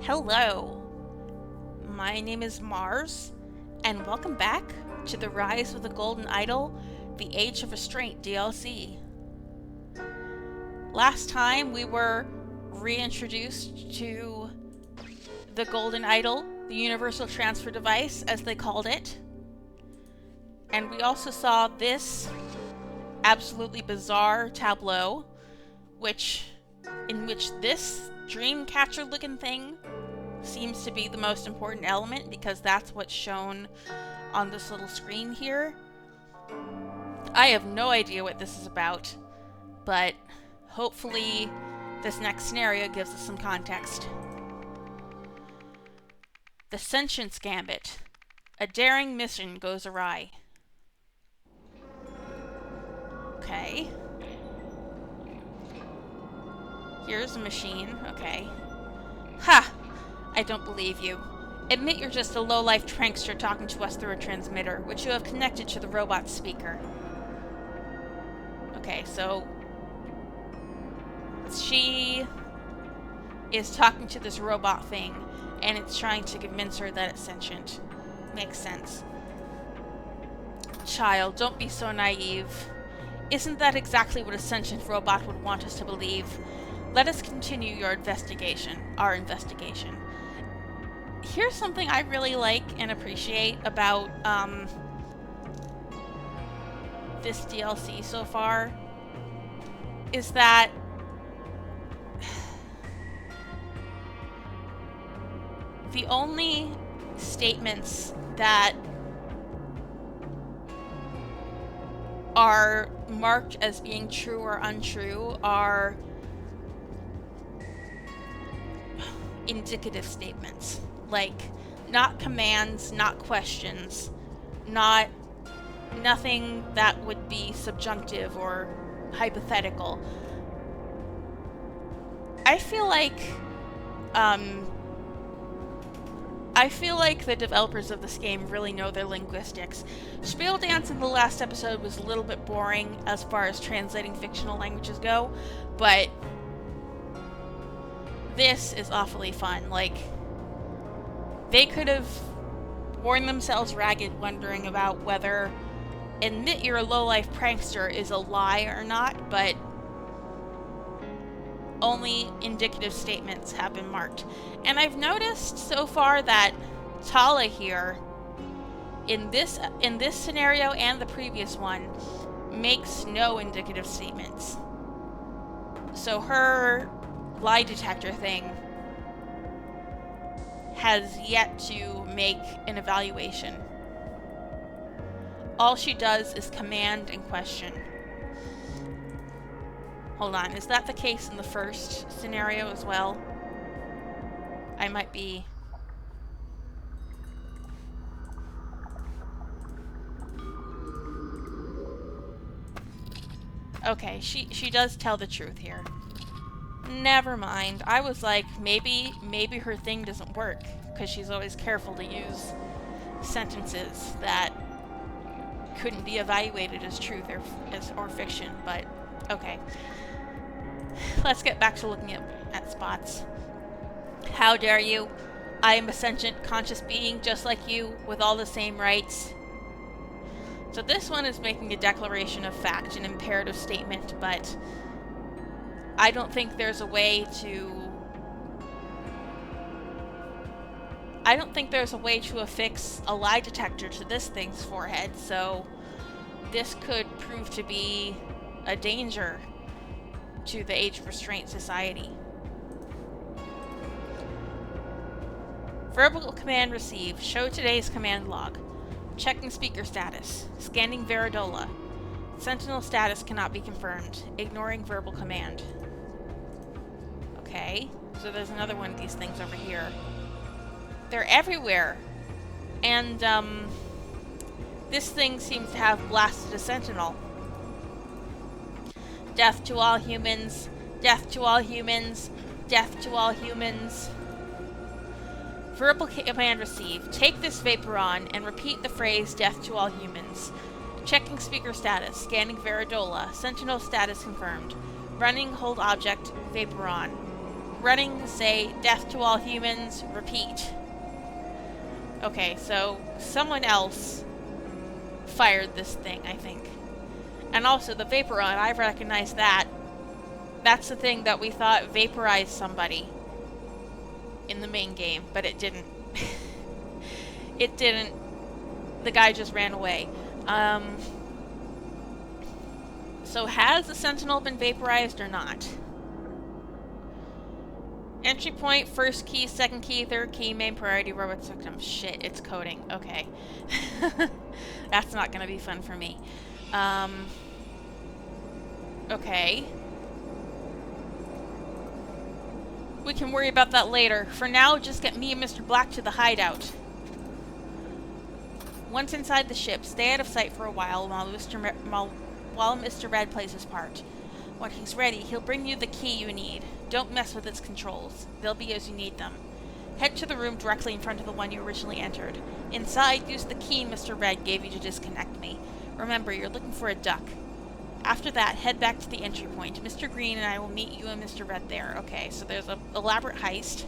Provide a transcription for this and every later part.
Hello, my name is Mars, and welcome back to the Rise of the Golden Idol, the Age of Restraint DLC. Last time we were reintroduced to the Golden Idol, the Universal Transfer Device, as they called it, and we also saw this absolutely bizarre tableau, in which this dream catcher looking thing seems to be the most important element because that's what's shown on this little screen here. I have no idea what this is about, but hopefully this next scenario gives us some context. The Sentience Gambit. A daring mission goes awry. Okay. Here's a machine. Okay. Ha! I don't believe you. Admit you're just a low-life prankster talking to us through a transmitter, which you have connected to the robot's speaker. Okay, so she is talking to this robot thing, and it's trying to convince her that it's sentient. Makes sense. Child, don't be so naive. Isn't that exactly what a sentient robot would want us to believe? Let us continue our investigation. Here's something I really like and appreciate about this DLC so far, is that the only statements that are marked as being true or untrue are indicative statements. Like, not commands, not questions, nothing that would be subjunctive or hypothetical. I feel like the developers of this game really know their linguistics. Spiel Dance in the last episode was a little bit boring as far as translating fictional languages go, but this is awfully fun. Like, they could have worn themselves ragged wondering about whether admit you're a low-life prankster is a lie or not, but only indicative statements have been marked. And I've noticed so far that Tala here, in this scenario and the previous one, makes no indicative statements. So her lie detector thing has yet to make an evaluation. All she does is command and question. Hold on, is that the case in the first scenario as well? I might be... Okay, she does tell the truth here. Never mind. I was like, maybe her thing doesn't work, because she's always careful to use sentences that couldn't be evaluated as truth or fiction, but okay. Let's get back to looking at spots. How dare you? I am a sentient, conscious being just like you, with all the same rights. So this one is making a declaration of fact, an imperative statement, but I don't think there's a way to affix a lie detector to this thing's forehead, so this could prove to be a danger to the Age of Restraint society. Verbal command received. Show today's command log. Checking speaker status. Scanning Veridola. Sentinel status cannot be confirmed. Ignoring verbal command. Okay, so there's another one of these things over here. They're everywhere. And, this thing seems to have blasted a sentinel. Death to all humans. Death to all humans. Death to all humans. Verbal command received. Take this Vaporon and repeat the phrase death to all humans. Checking speaker status. Scanning Veridola. Sentinel status confirmed. Running hold object Vaporon. running, say, death to all humans, repeat. Okay, so someone else fired this thing, I think. And also, the Vapor Rod, I recognize that. That's the thing that we thought vaporized somebody in the main game, but it didn't. It didn't. The guy just ran away. So has the Sentinel been vaporized or not? Entry point, first key, second key, third key, main priority, robot victim. Shit, it's coding. Okay. That's not gonna be fun for me. Okay. We can worry about that later. For now, just get me and Mr. Black to the hideout. Once inside the ship, stay out of sight for a while while Mr. Red plays his part. When he's ready, he'll bring you the key you need. Don't mess with its controls. They'll be as you need them. Head to the room directly in front of the one you originally entered. Inside, use the key Mr. Red gave you to disconnect me. Remember, you're looking for a duck. After that, head back to the entry point. Mr. Green and I will meet you and Mr. Red there. Okay, so there's an elaborate heist.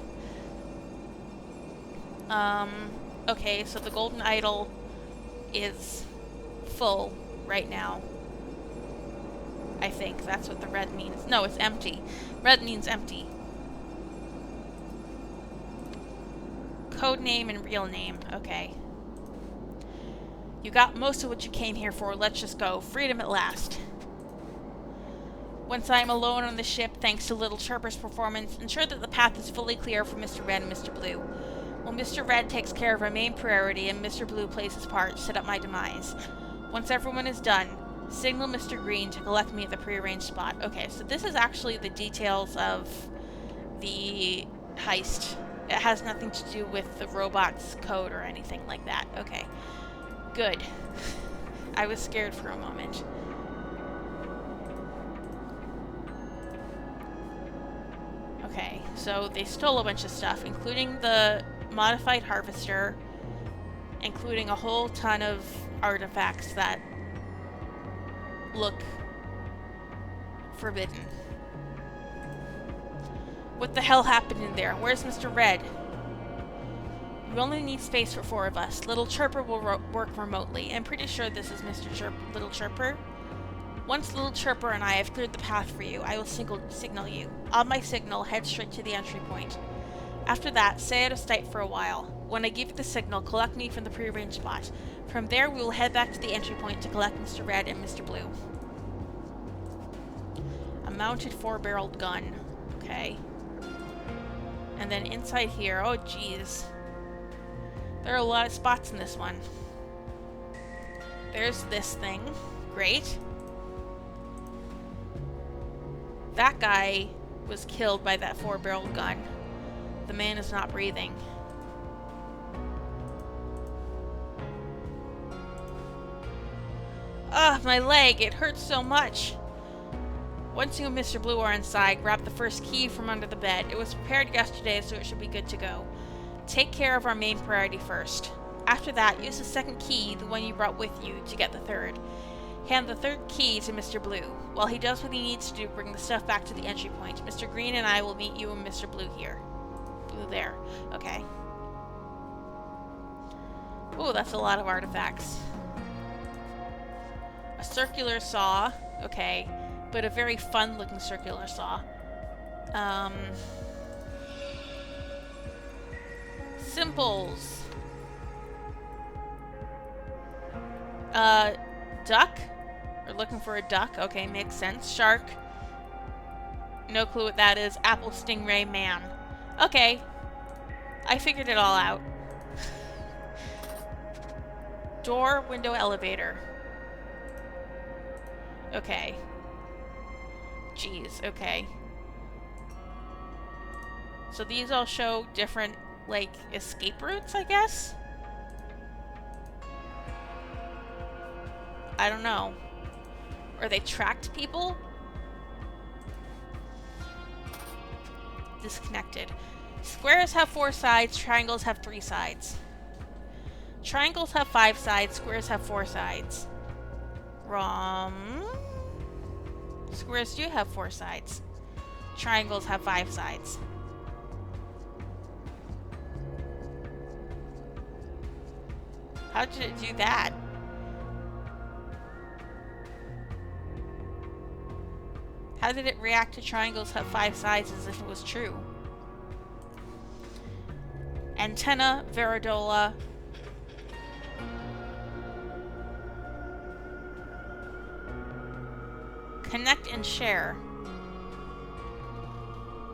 Okay, so the golden idol is full right now. I think that's what the red means. No, it's empty. Red means empty. Code name and real name. Okay. You got most of what you came here for. Let's just go. Freedom at last. Once I am alone on the ship, thanks to Little Chirper's performance, ensure that the path is fully clear for Mr. Red and Mr. Blue. While Mr. Red takes care of our main priority and Mr. Blue plays his part, set up my demise. Once everyone is done, signal Mr. Green to collect me at the prearranged spot. Okay, so this is actually the details of the heist. It has nothing to do with the robot's code or anything like that. Okay, good. I was scared for a moment. Okay, so they stole a bunch of stuff, including the modified harvester, including a whole ton of artifacts that look forbidden. What the hell happened in there? Where's Mr. Red? We only need space for 4 of us. Little Chirper will work remotely. I'm pretty sure this is Little Chirper. Once Little Chirper and I have cleared the path for you, I will signal you. On my signal, head straight to the entry point. After that, stay out of sight for a while. When I give you the signal, collect me from the prearranged spot. From there, we will head back to the entry point to collect Mr. Red and Mr. Blue. A mounted 4-barreled gun. Okay. And then inside here, oh geez. There are a lot of spots in this one. There's this thing. Great. That guy was killed by that 4-barreled gun. The man is not breathing. Ugh, my leg! It hurts so much! Once you and Mr. Blue are inside, grab the first key from under the bed. It was prepared yesterday, so it should be good to go. Take care of our main priority first. After that, use the second key, the one you brought with you, to get the third. Hand the third key to Mr. Blue. While he does what he needs to do, bring the stuff back to the entry point. Mr. Green and I will meet you and Mr. Blue here. Blue there. Okay. Ooh, that's a lot of artifacts. A circular saw. Okay. But a very fun-looking circular saw. Symbols. Duck? We're looking for a duck. Okay, makes sense. Shark. No clue what that is. Apple Stingray Man. Okay. I figured it all out. Door, window, elevator. Okay. Jeez, okay. So these all show different, like, escape routes, I guess? I don't know. Or they tracked people? Disconnected. Squares have 4 sides, triangles have 3 sides. Triangles have 5 sides, squares have 4 sides. Wrong. Squares do have 4 sides. Triangles have 5 sides. How did it do that? How did it react to triangles have 5 sides as if it was true? Antenna, Veridola. Connect and share.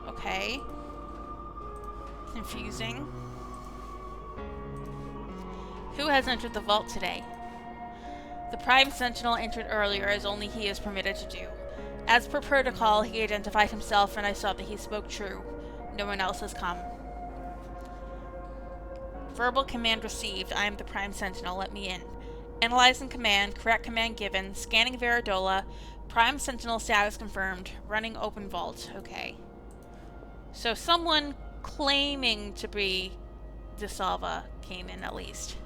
Okay. Confusing. Who has entered the vault today? The Prime Sentinel entered earlier, as only he is permitted to do. As per protocol, he identified himself and I saw that he spoke true. No one else has come. Verbal command received. I am the Prime Sentinel. Let me in. Analyzing command. Correct command given. Scanning Veridola. Prime Sentinel status confirmed. Running open vault. Okay. So someone claiming to be DeSalva came in at least.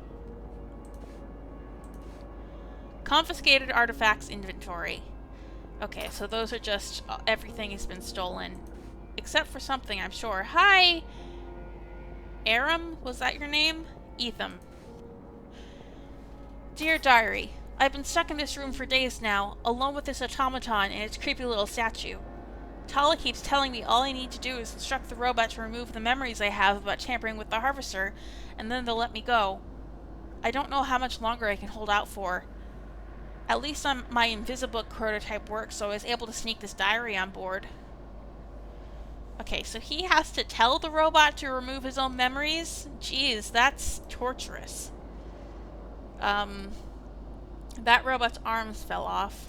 Confiscated artifacts inventory. Okay, so those are just... everything has been stolen. Except for something, I'm sure. Hi! Aram? Was that your name? Etham. Dear Diary, I've been stuck in this room for days now, alone with this automaton and its creepy little statue. Tala keeps telling me all I need to do is instruct the robot to remove the memories I have about tampering with the Harvester, and then they'll let me go. I don't know how much longer I can hold out for. At least my Invisibook prototype works, so I was able to sneak this diary on board. Okay, so he has to tell the robot to remove his own memories? Jeez, that's torturous. That robot's arms fell off.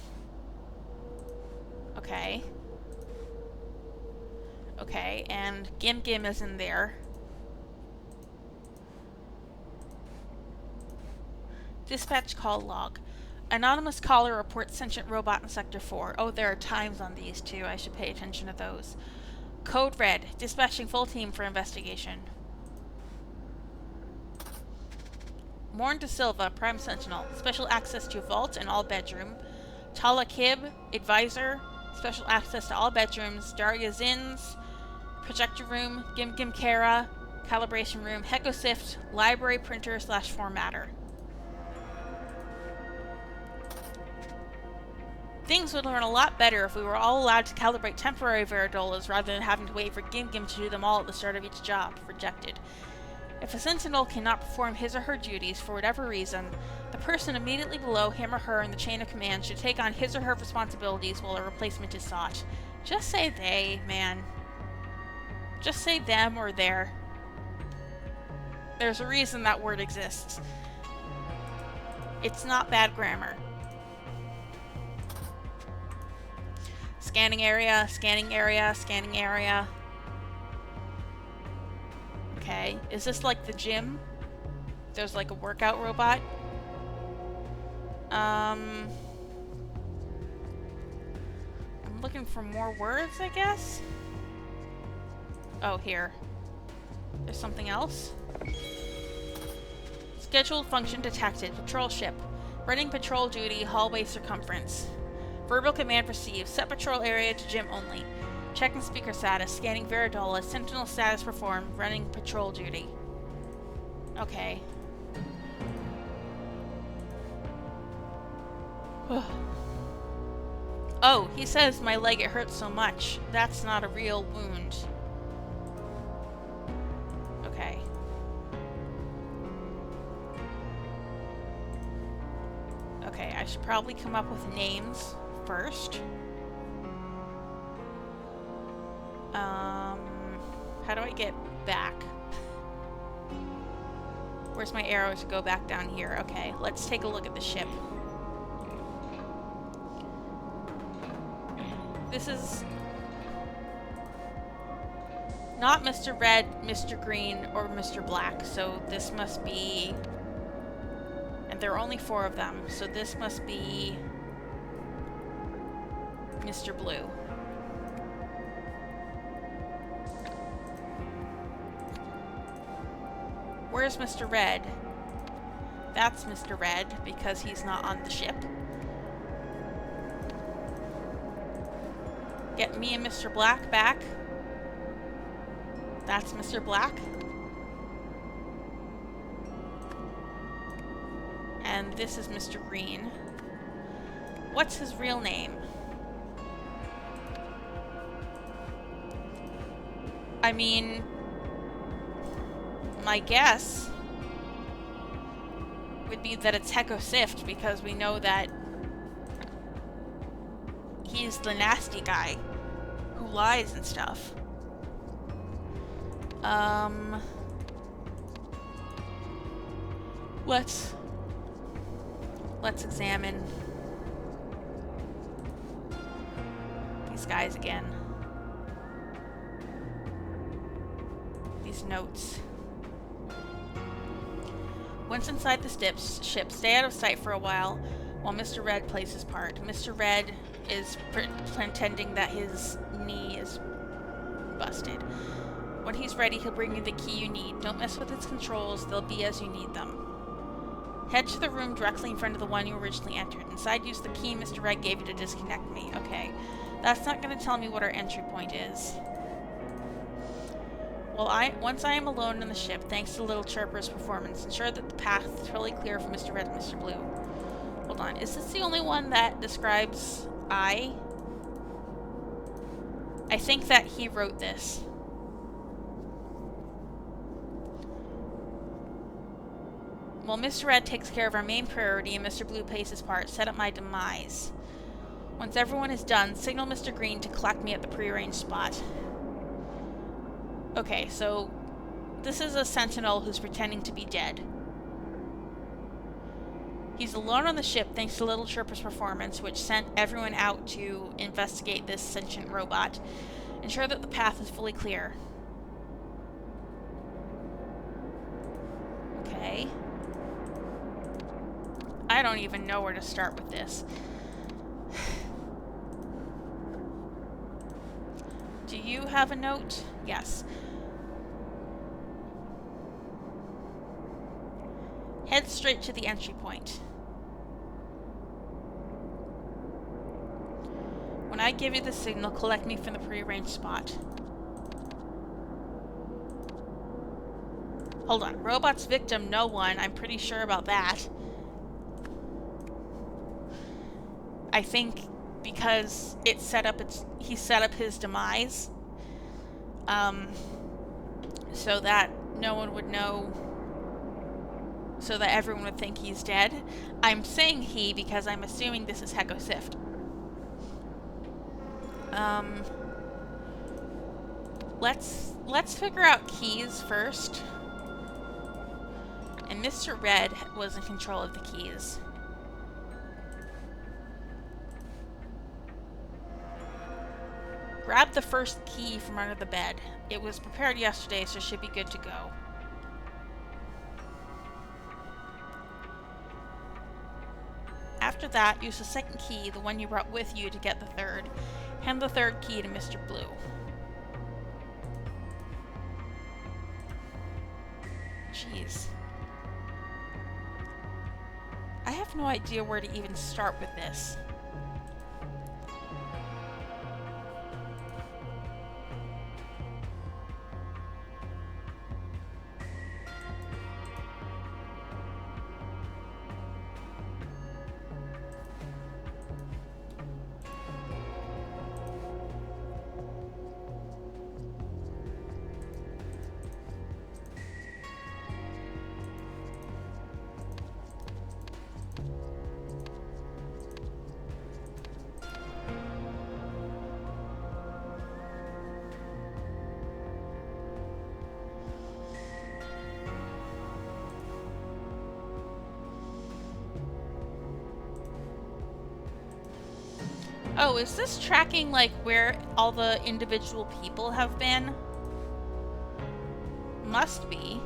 Okay. Okay, and Gim Gim is in there. Dispatch call log. Anonymous caller reports sentient robot in Sector 4. Oh, there are times on these too. I should pay attention to those. Code red. Dispatching full team for investigation. Morn De Silva, Prime Sentinel. Special access to vault and all bedroom. Tala Kib, Advisor. Special access to all bedrooms. Daria Zins. Projector room. Gim Gim Kara. Calibration room. Hecosift. Library printer / formatter. Things would run a lot better if we were all allowed to calibrate temporary Veridolas rather than having to wait for Gim Gim to do them all at the start of each job. Rejected. If a Sentinel cannot perform his or her duties for whatever reason, the person immediately below him or her in the chain of command should take on his or her responsibilities while a replacement is sought. Just say they, man. Just say them or their. There's a reason that word exists. It's not bad grammar. Scanning area, scanning area, scanning area. Okay, is this like the gym? There's like a workout robot? I'm looking for more words, I guess? Oh, here. There's something else? Scheduled function detected. Patrol ship. Running patrol duty, hallway circumference. Verbal command received. Set patrol area to gym only. Checking speaker status. Scanning Veridola. Sentinel status performed. Running patrol duty. Okay. Oh, he says my leg, it hurts so much. That's not a real wound. Okay. Okay, I should probably come up with names first. How do I get back? Where's my arrow to go back down here? Okay, let's take a look at the ship. This is not Mr. Red, Mr. Green, or Mr. Black, so this must be... And there are only 4 of them, so this must be Mr. Blue. Where's Mr. Red? That's Mr. Red, because he's not on the ship. Get me and Mr. Black back. That's Mr. Black. And this is Mr. Green. What's his real name? I mean, my guess would be that it's Heko Sift, because we know that he's the nasty guy who lies and stuff. Let's examine these guys again. These notes. Once inside the ship, stay out of sight for a while Mr. Red plays his part. Mr. Red is pretending that his knee is busted. When he's ready, he'll bring you the key you need. Don't mess with its controls, they'll be as you need them. Head to the room directly in front of the one you originally entered. Inside, use the key Mr. Red gave you to disconnect me. Okay. That's not going to tell me what our entry point is. Well, once I am alone on the ship, thanks to Little Chirper's performance, ensure that the path is totally clear for Mr. Red and Mr. Blue. Hold on, is this the only one that describes I? I think that he wrote this. Well, Mr. Red takes care of our main priority and Mr. Blue plays his part, set up my demise. Once everyone is done, signal Mr. Green to collect me at the prearranged spot. Okay, so this is a sentinel who's pretending to be dead. He's alone on the ship thanks to Little Chirper's performance, which sent everyone out to investigate this sentient robot. Ensure that the path is fully clear. Okay. I don't even know where to start with this. Do you have a note? Yes. Head straight to the entry point. When I give you the signal, collect me from the prearranged spot. Hold on. Robot's victim, no one. I'm pretty sure about that. I think because he set up his demise, so that no one would know, so that everyone would think he's dead. I'm saying he because I'm assuming this is Heko Sift. Let's figure out keys first. And Mr. Red was in control of the keys. Grab the first key from under the bed. It was prepared yesterday, so it should be good to go. After that, use the second key, the one you brought with you, to get the third. Hand the third key to Mr. Blue. Jeez. I have no idea where to even start with this. Oh, is this tracking, like, where all the individual people have been? Must be.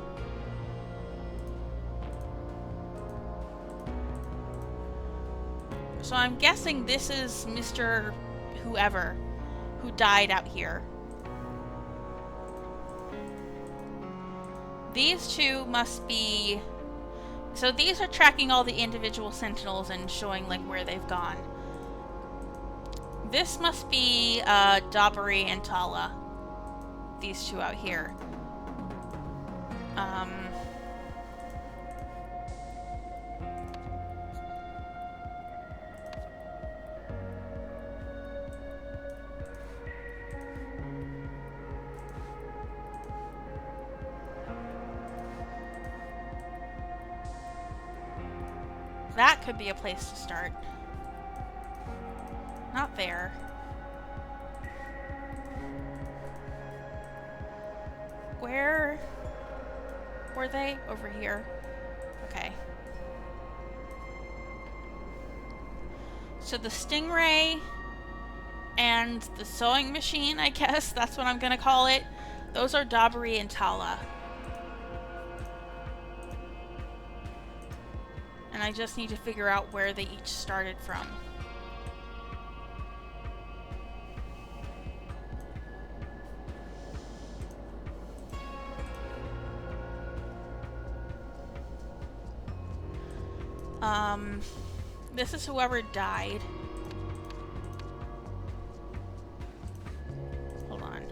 So I'm guessing this is Mr. Whoever who died out here. These two must be... So these are tracking all the individual sentinels and showing, like, where they've gone. This must be Dabari and Tala. These two out here. That could be a place to start. Not there. Where were they? Over here. Okay. So the stingray and the sewing machine, I guess, that's what I'm gonna call it. Those are Dabri and Tala. And I just need to figure out where they each started from. This is whoever died. Hold on.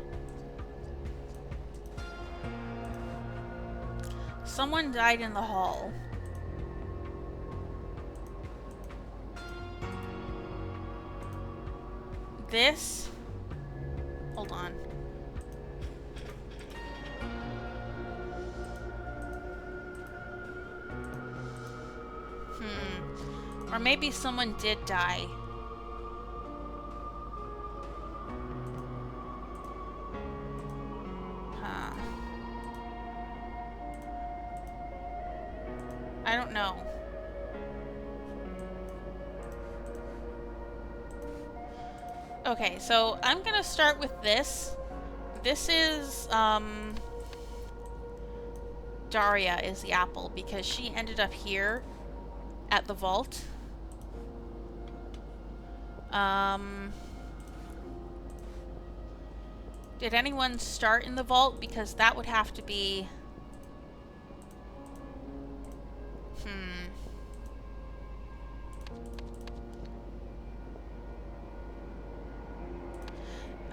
Someone died in the hall. This... Hold on. Or maybe someone did die. Huh. I don't know. Okay, so I'm gonna start with this. This is, Daria is the apple because she ended up here at the vault. Did anyone start in the vault? Because that would have to be...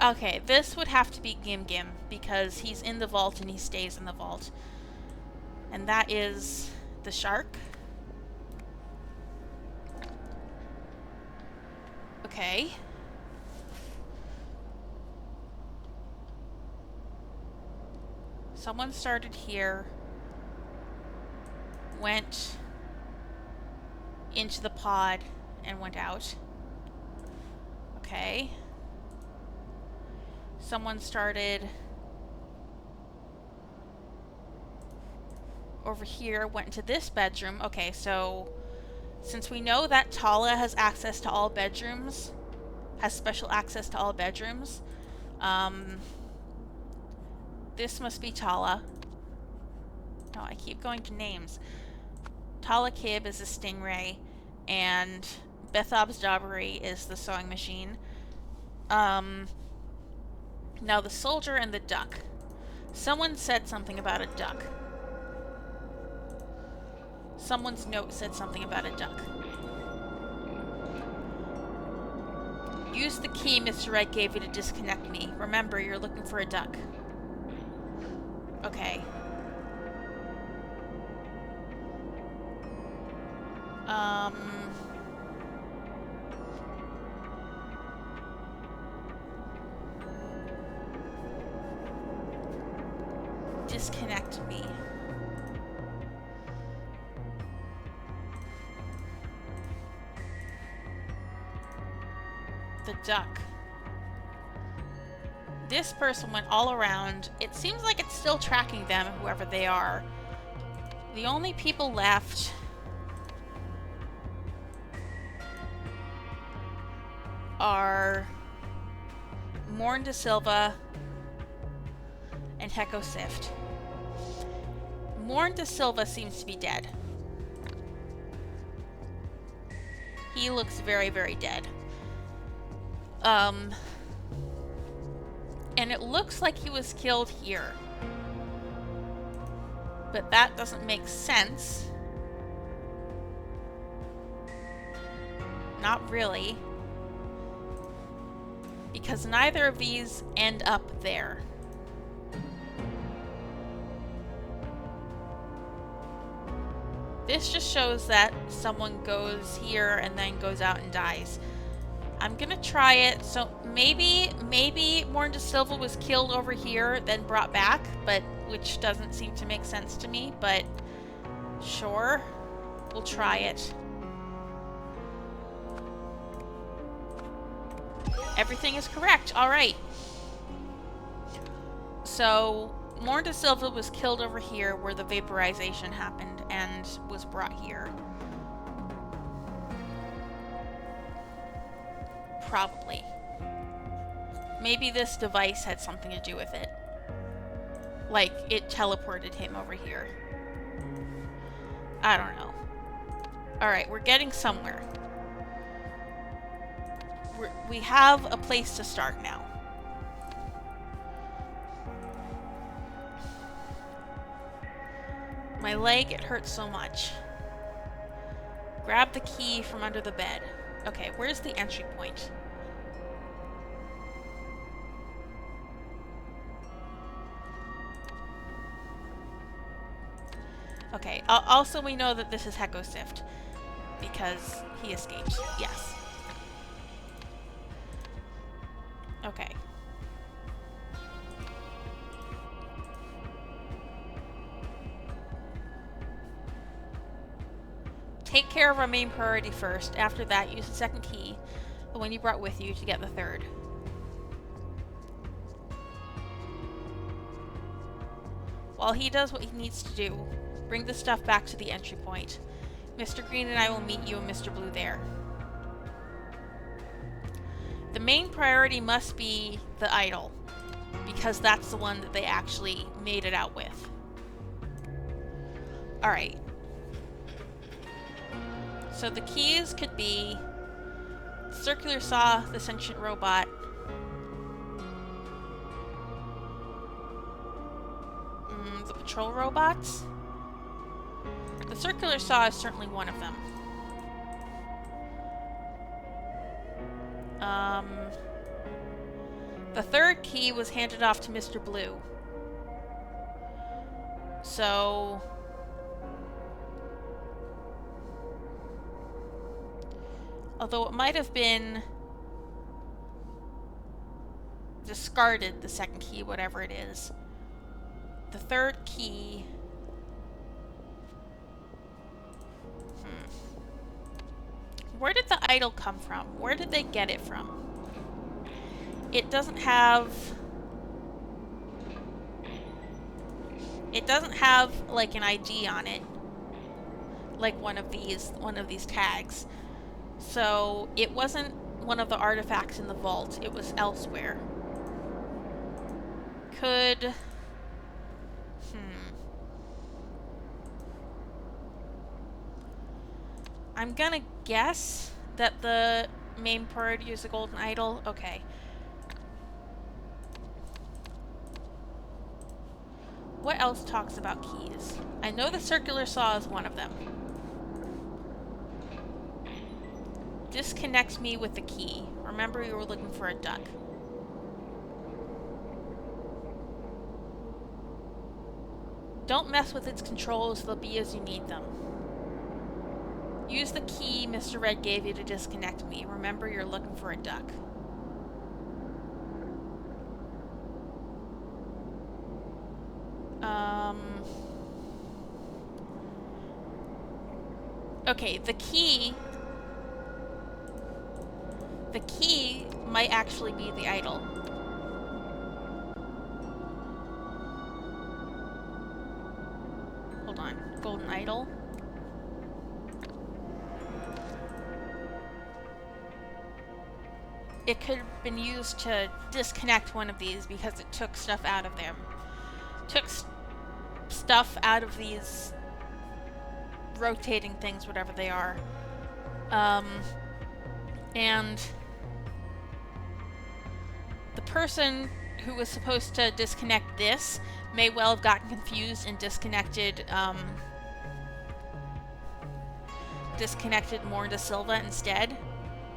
Okay, this would have to be Gim Gim, because he's in the vault and he stays in the vault. And that is the shark. Okay. Someone started here, went into the pod, and went out. Okay. Someone started over here, went into this bedroom. Okay, so since we know that Tala has access to all bedrooms, has special access to all bedrooms, this must be Tala. No, I keep going to names. Tala Kib is the stingray, and Bethab's Dabari is the sewing machine. Now the soldier and the duck. Someone said something about a duck. Someone's note said something about a duck. Use the key Mr. Wright gave you to disconnect me. Remember, you're looking for a duck. Okay. Disconnect me. The duck. This person went all around. It seems like it's still tracking them, whoever they are. The only people left are Morn De Silva and Heko Sift. Morn De Silva seems to be dead. He looks very, very dead. And it looks like he was killed here. But that doesn't make sense. Not really. Because neither of these end up there. This just shows that someone goes here and then goes out and dies. I'm gonna try it. So maybe Morn De Silva was killed over here, then brought back, but which doesn't seem to make sense to me, but sure. We'll try it. Everything is correct. All right. So, Morn de Silva was killed over here where the vaporization happened and was brought here. Probably. Maybe this device had something to do with it. Like, it teleported him over here. I don't know. Alright, we're getting somewhere. We have a place to start now. My leg, it hurts so much. Grab the key from under the bed. Okay, where's the entry point? Okay, also we know that this is Hekosift, because he escaped. Yes. Okay. Take care of our main priority first. After that, use the second key, the one you brought with you, to get the third. While he does what he needs to do, bring the stuff back to the entry point. Mr. Green and I will meet you and Mr. Blue there. The main priority must be the idol, because that's the one that they actually made it out with. Alright. So the keys could be circular saw, the sentient robot, the patrol robots. The circular saw is certainly one of them. The third key was handed off to Mr. Blue. So... although it might have been discarded, the second key, whatever it is. The third key... Where did the idol come from? Where did they get it from? It doesn't have... It doesn't have, like, an ID on it. Like one of these tags. So, it wasn't one of the artifacts in the vault. It was elsewhere. Could... I'm gonna guess that the main priority is the golden idol. Okay. What else talks about keys? I know the circular saw is one of them. Disconnect me with the key. Remember, you were looking for a duck. Don't mess with its controls, they'll be as you need them. Use the key Mr. Red gave you to disconnect me. Remember, you're looking for a duck. Okay, the key might actually be the idol. Hold on. Golden idol. It could have been used to disconnect one of these because it took stuff out of them. Took stuff out of these rotating things, whatever they are. And the person who was supposed to disconnect this may well have gotten confused and disconnected Morn de Silva instead,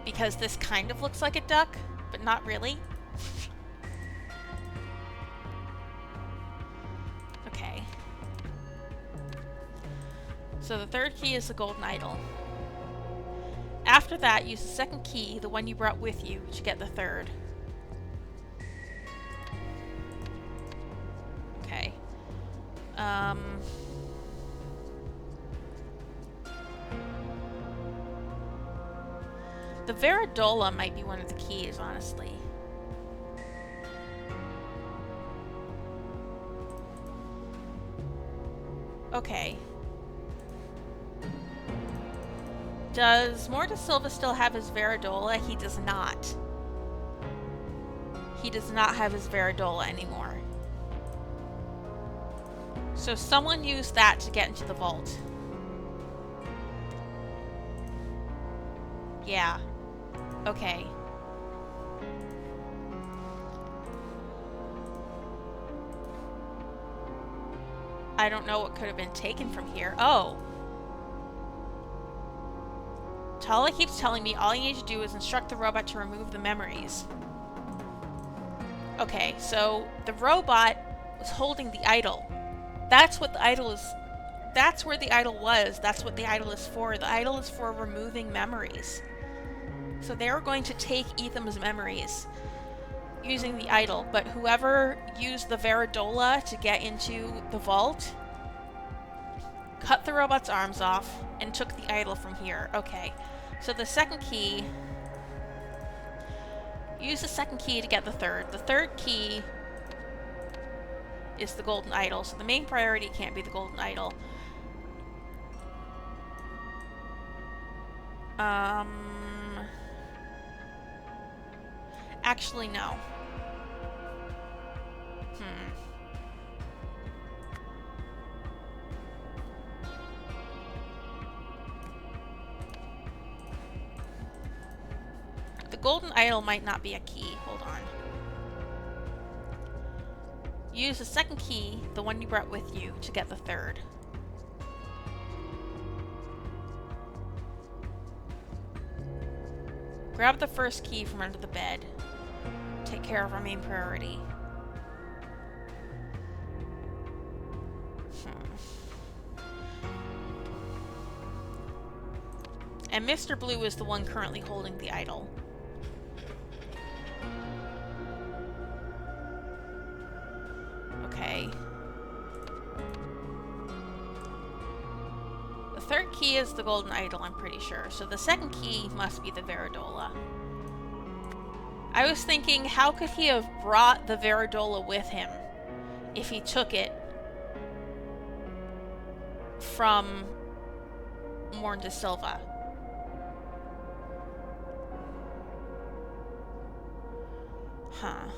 because this kind of looks like a duck, but not really. Okay. So the third key is the golden idol. After that, use the second key, the one you brought with you, to get the third. Okay. The Veridola might be one of the keys, honestly. Okay. Does Morda Silva still have his Veridola? He does not. He does not have his Veridola anymore. So someone used that to get into the vault. Yeah. Okay. I don't know what could have been taken from here. Oh. Tala keeps telling me all you need to do is instruct the robot to remove the memories. Okay, so the robot was holding the idol. That's what the idol is. That's where the idol was. That's what the idol is for. The idol is for removing memories. So they were going to take Etham's memories using the idol, but whoever used the Veridola to get into the vault cut the robot's arms off and took the idol from here. Okay, so the second key... Use the second key to get the third. The third key is the golden idol, so the main priority can't be the golden idol. Actually, no. The golden idol might not be a key. Hold on. Use the second key, the one you brought with you, to get the third. Grab the first key from under the bed. Take care of our main priority. And Mr. Blue is the one currently holding the idol. Okay. The third key is the golden idol, I'm pretty sure. So the second key must be the Veridola. I was thinking, how could he have brought the Veridola with him if he took it from Morda Silva? Huh.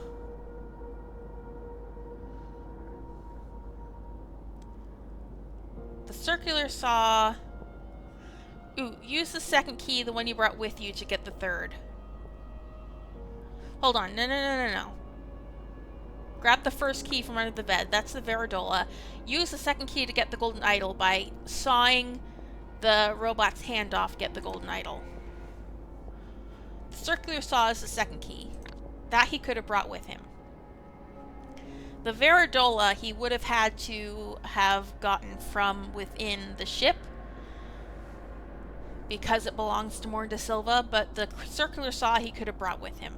The circular saw... Ooh, use the second key, the one you brought with you, to get the third. Hold on. No. Grab the first key from under the bed. That's the Veridola. Use the second key to get the golden idol by sawing the robot's hand off, get the golden idol. The circular saw is the second key. That he could have brought with him. The Veridola he would have had to have gotten from within the ship because it belongs to Morda Silva, but the circular saw he could have brought with him.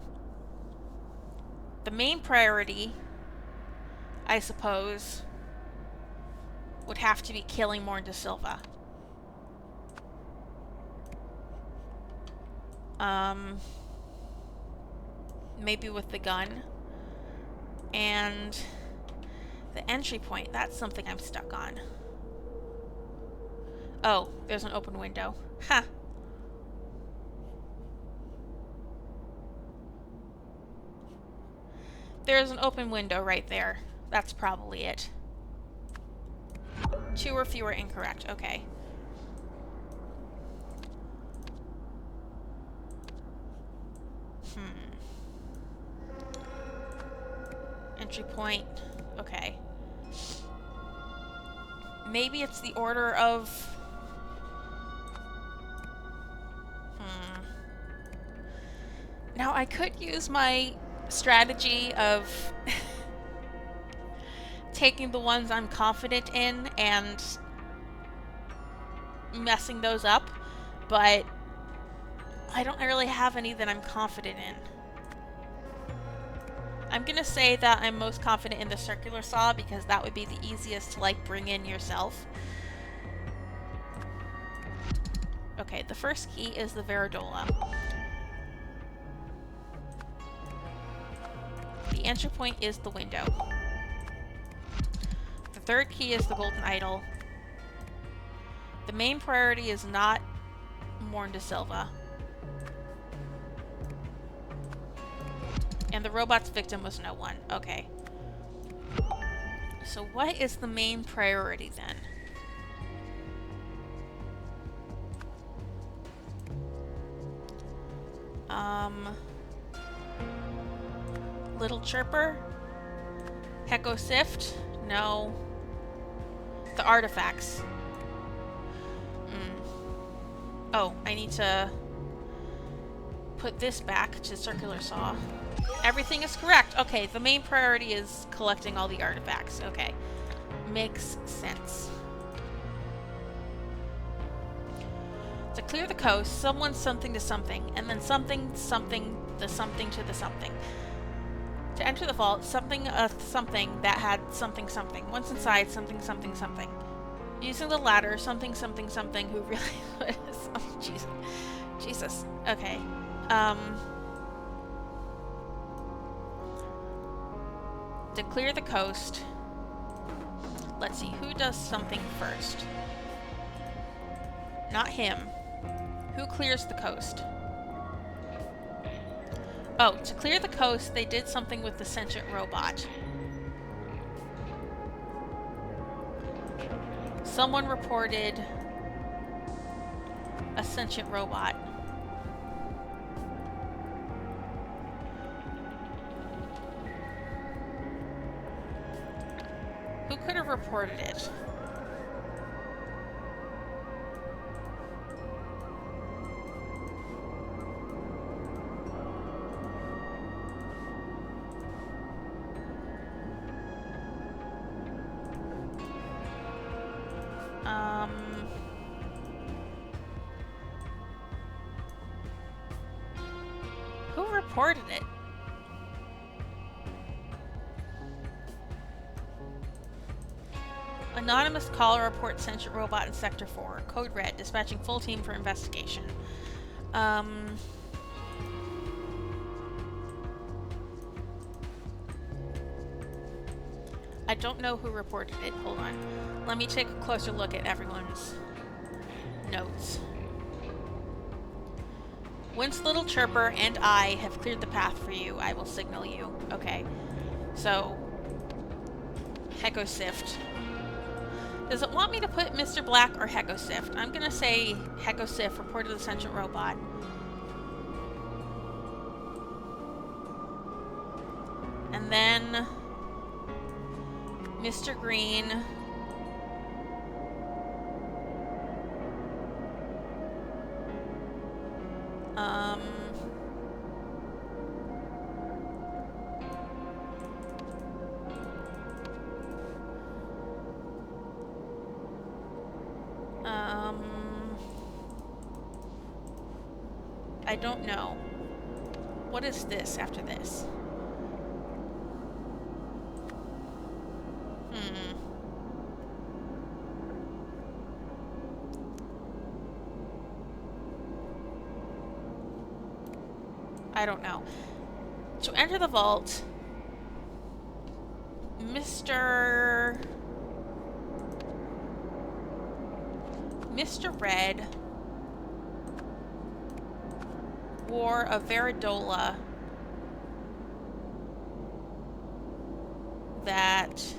The main priority, I suppose, would have to be killing Morda Silva. Maybe with the gun. And the entry point, that's something I'm stuck on. Oh, there's an open window. Ha! There's an open window right there. That's probably it. 2 or fewer incorrect. Okay. Entry point. Okay. Maybe it's the order of... Now, I could use my strategy of taking the ones I'm confident in and messing those up, but I don't really have any that I'm confident in. I'm gonna say that I'm most confident in the circular saw because that would be the easiest to, like, bring in yourself. Okay, the first key is the Veridola. entry point is the window. The third key is the golden idol. The main priority is not Morn de Silva. And the robot's victim was no one. Okay. So what is the main priority then? Little Chirper? Hecko Sift? No. The artifacts. Oh, I need to put this back to circular saw. Everything is correct. Okay, the main priority is collecting all the artifacts. Okay. Makes sense. To clear the coast, someone something to something, and then something something the something to the something. To enter the vault, something something that had something something. Once inside, something something something. Using the ladder, something something something who really oh, Jesus. Okay. To clear the coast, let's see, who does something first? Not him. Who clears the coast? Oh, to clear the coast, they did something with the sentient robot. Someone reported a sentient robot. Who could have reported it? Who reported it? Anonymous caller reports sentient robot in Sector 4. Code Red, dispatching full team for investigation. I don't know who reported it. Hold on. Let me take a closer look at everyone's notes. Once Little Chirper and I have cleared the path for you, I will signal you. Okay. So, Hecko Sift. Does it want me to put Mr. Black or Hecko Sift? I'm gonna say Hecko Sift reported the sentient robot. And then Mr. Green. I don't know. What is this after this? I don't know. To enter the vault, Mr. Red wore a Veridola that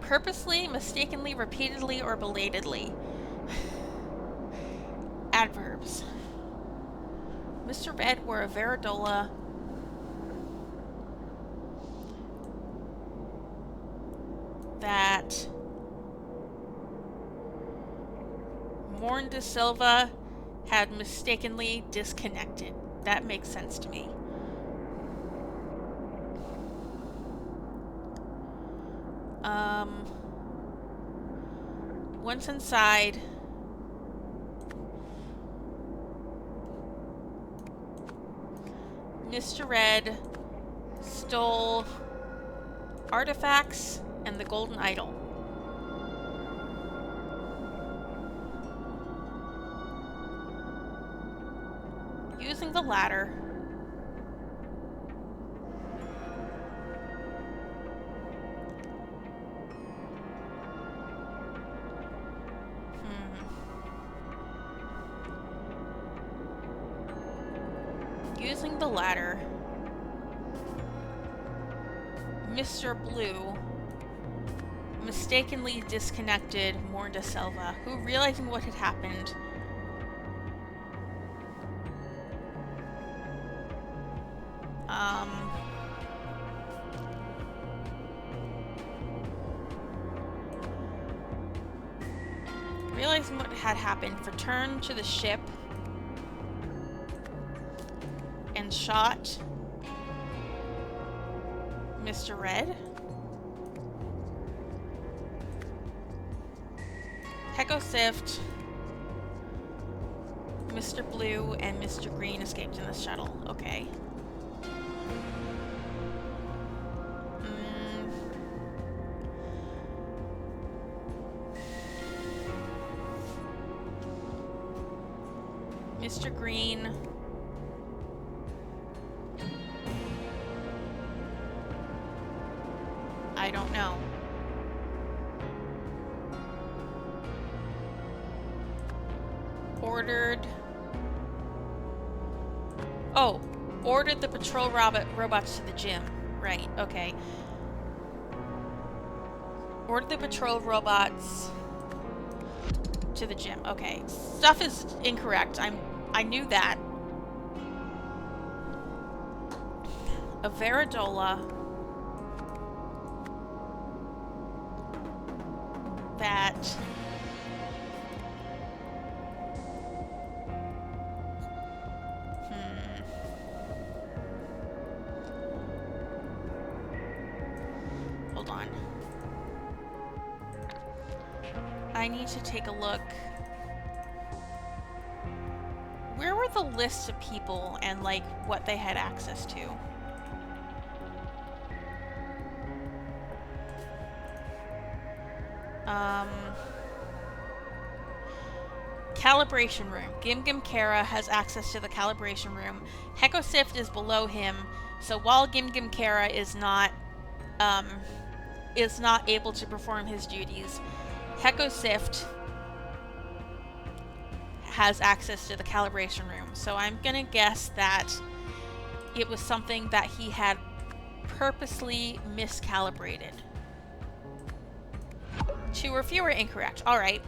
purposely, mistakenly, repeatedly, or belatedly. Adverbs. Mr. Red wore a Veridola that Morn de Silva had mistakenly disconnected. That makes sense to me. Once inside, Mr. Red stole artifacts and the golden idol. the ladder. Using the ladder, Mr. Blue mistakenly disconnected Morn Silva, who, realizing what had happened, returned to the ship and shot Mr. Red. Hecosift, Mr. Blue, and Mr. Green escaped in the shuttle. Okay. Mr. Green. I don't know. Ordered the patrol robots to the gym. Right, okay. Ordered the patrol robots to the gym. Okay. Stuff is incorrect. I knew that. A Veridola that hold on. I need to take a look. Where were the lists of people and, like, what they had access to? Calibration room. Gim Kara has access to the calibration room. Hecosift is below him, so while Gim Kara is not able to perform his duties, Hecosift has access to the calibration room. So I'm gonna guess that it was something that he had purposely miscalibrated. 2 or fewer incorrect. All right.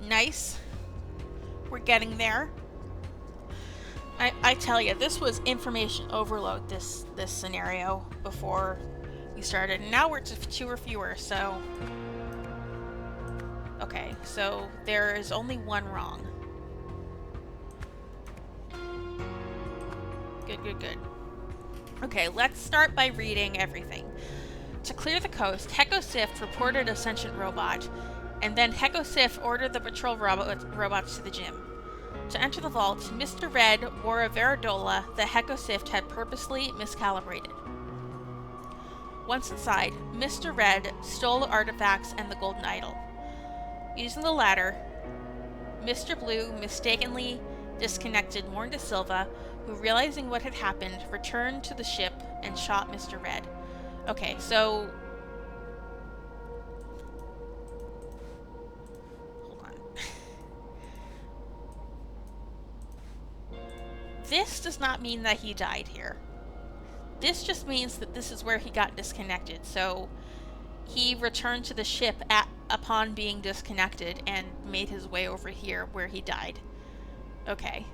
Nice. We're getting there. I tell you, this was information overload, this scenario, before we started. And now we're to 2 or fewer, so... Okay, so there is only one wrong. Good. Okay, let's start by reading everything. To clear the coast, Hecosift reported a sentient robot, and then Hecosift ordered the patrol robots to the gym. To enter the vault, Mr. Red wore a Veridola that Hecosift had purposely miscalibrated. Once inside, Mr. Red stole the artifacts and the golden idol. Using the latter, Mr. Blue mistakenly disconnected Morn Silva, who, realizing what had happened, returned to the ship and shot Mr. Red. Okay, so... Hold on. This does not mean that he died here. This just means that this is where he got disconnected, so he returned to the ship upon being disconnected and made his way over here where he died. Okay.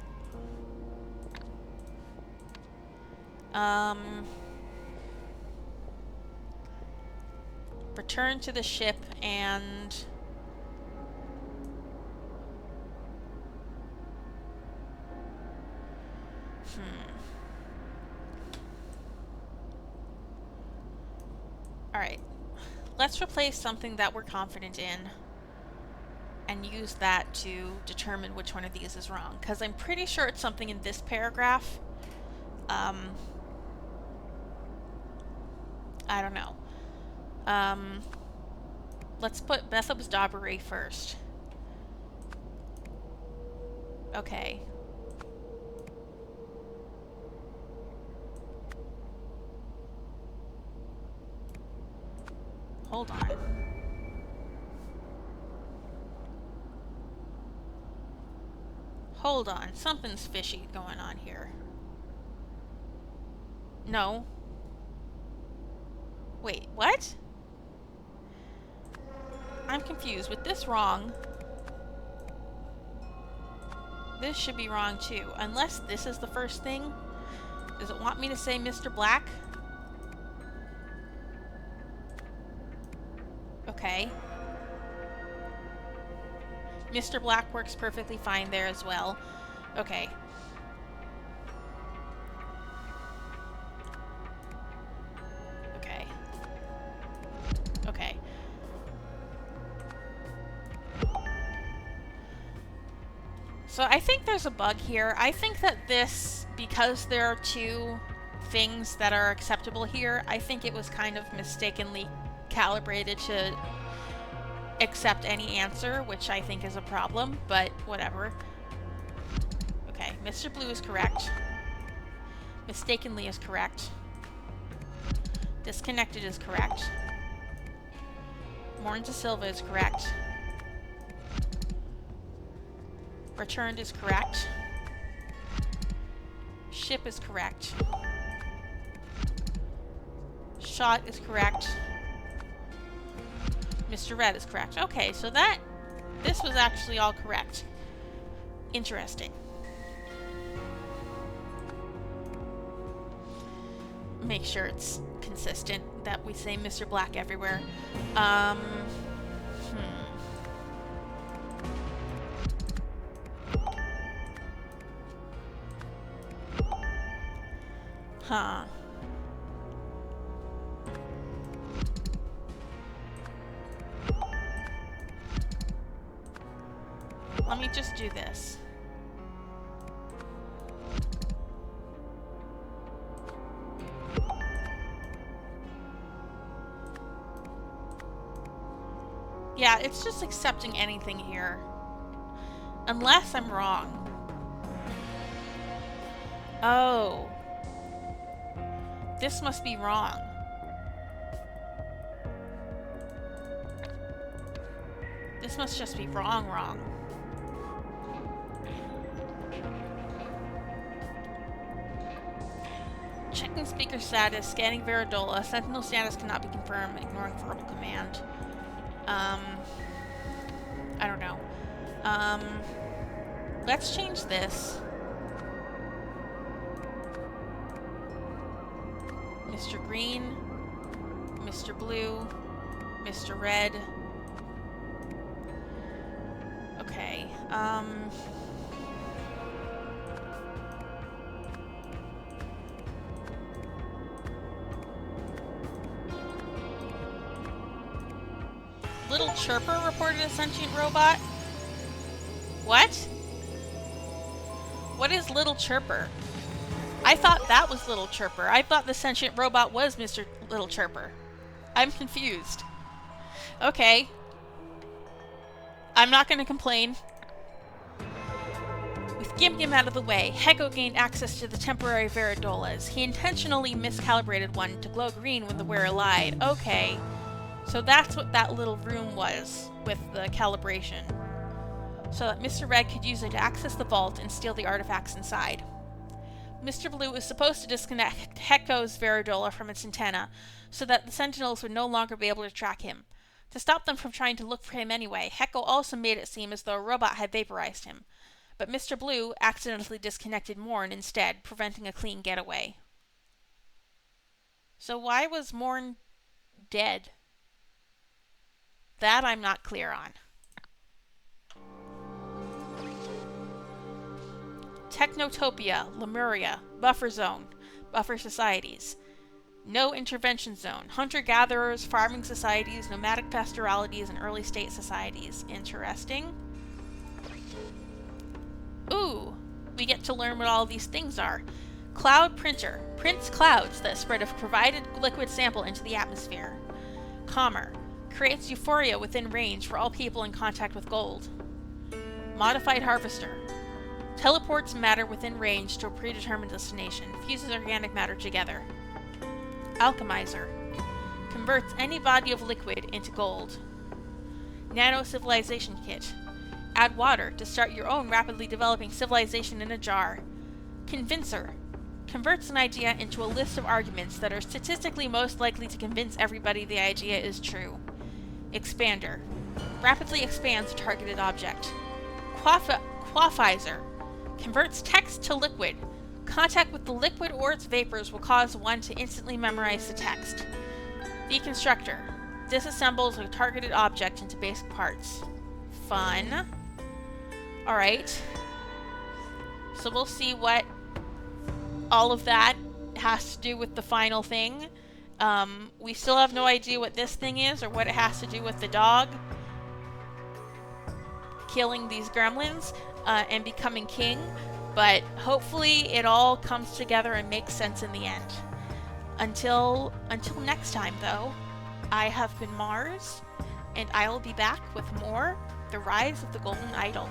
Return to the ship and... Alright. Let's replace something that we're confident in and use that to determine which one of these is wrong. Because I'm pretty sure it's something in this paragraph. I don't know. Let's put Bethab's Daubery first. Okay. Hold on. Hold on. Something's fishy going on here. No. Wait, what? I'm confused. With this wrong, this should be wrong too. Unless this is the first thing. Does it want me to say Mr. Black? Okay. Mr. Black works perfectly fine there as well. Okay. Okay. Okay. So I think there's a bug here. I think that this, because there are two things that are acceptable here, I think it was kind of mistakenly calibrated to accept any answer, which I think is a problem, but whatever. Okay, Mr. Blue is correct. Mistakenly is correct. Disconnected is correct. Morn to Silva is correct. Returned is correct. Ship is correct. Shot is correct. Mr. Red is correct. Okay, so this was actually all correct. Interesting. Make sure it's consistent that we say Mr. Black everywhere. Huh. Let me just do this. Yeah, it's just accepting anything here. Unless I'm wrong. Oh. This must be wrong. This must just be wrong. Checking speaker status, scanning Veridola. Sentinel status cannot be confirmed, ignoring verbal command. I don't know. Let's change this. Mr. Green, Mr. Blue, Mr. Red. Okay, Little Chirper reported a sentient robot? What? What is Little Chirper? I thought that was Little Chirper. I thought the sentient robot was Mr. Little Chirper. I'm confused. Okay. I'm not gonna complain. With Gim Gim out of the way, Heko gained access to the temporary Veridolas. He intentionally miscalibrated one to glow green when the wearer lied. Okay. So that's what that little room was with the calibration. So that Mr. Red could use it to access the vault and steal the artifacts inside. Mr. Blue is supposed to disconnect Heko's Veridola from its antenna, so that the sentinels would no longer be able to track him. To stop them from trying to look for him anyway, Heko also made it seem as though a robot had vaporized him. But Mr. Blue accidentally disconnected Morn instead, preventing a clean getaway. So why was Morn dead? That I'm not clear on. Technotopia, Lemuria, Buffer Zone, Buffer Societies. No Intervention Zone, Hunter-Gatherers, Farming Societies, Nomadic Pastoralities, and Early State Societies. Interesting. Ooh, we get to learn what all these things are. Cloud Printer, prints clouds that spread a provided liquid sample into the atmosphere. Calmer, creates euphoria within range for all people in contact with gold. Modified Harvester, teleports matter within range to a predetermined destination, fuses organic matter together. Alchemizer, Converts any body of liquid into gold. Nano Civilization Kit. Add water to start your own rapidly developing civilization in a jar. Convincer. Converts an idea into a list of arguments that are statistically most likely to convince everybody the idea is true. Expander. Rapidly expands a targeted object. Quaffizer. Converts text to liquid. Contact with the liquid or its vapors will cause one to instantly memorize the text. Deconstructor. Disassembles a targeted object into basic parts. Fun. Alright. So we'll see what all of that has to do with the final thing. We still have no idea what this thing is or what it has to do with the dog killing these gremlins and becoming king, but hopefully it all comes together and makes sense in the end. Until next time, though, I have been Mars, and I will be back with more The Rise of the Golden Idol.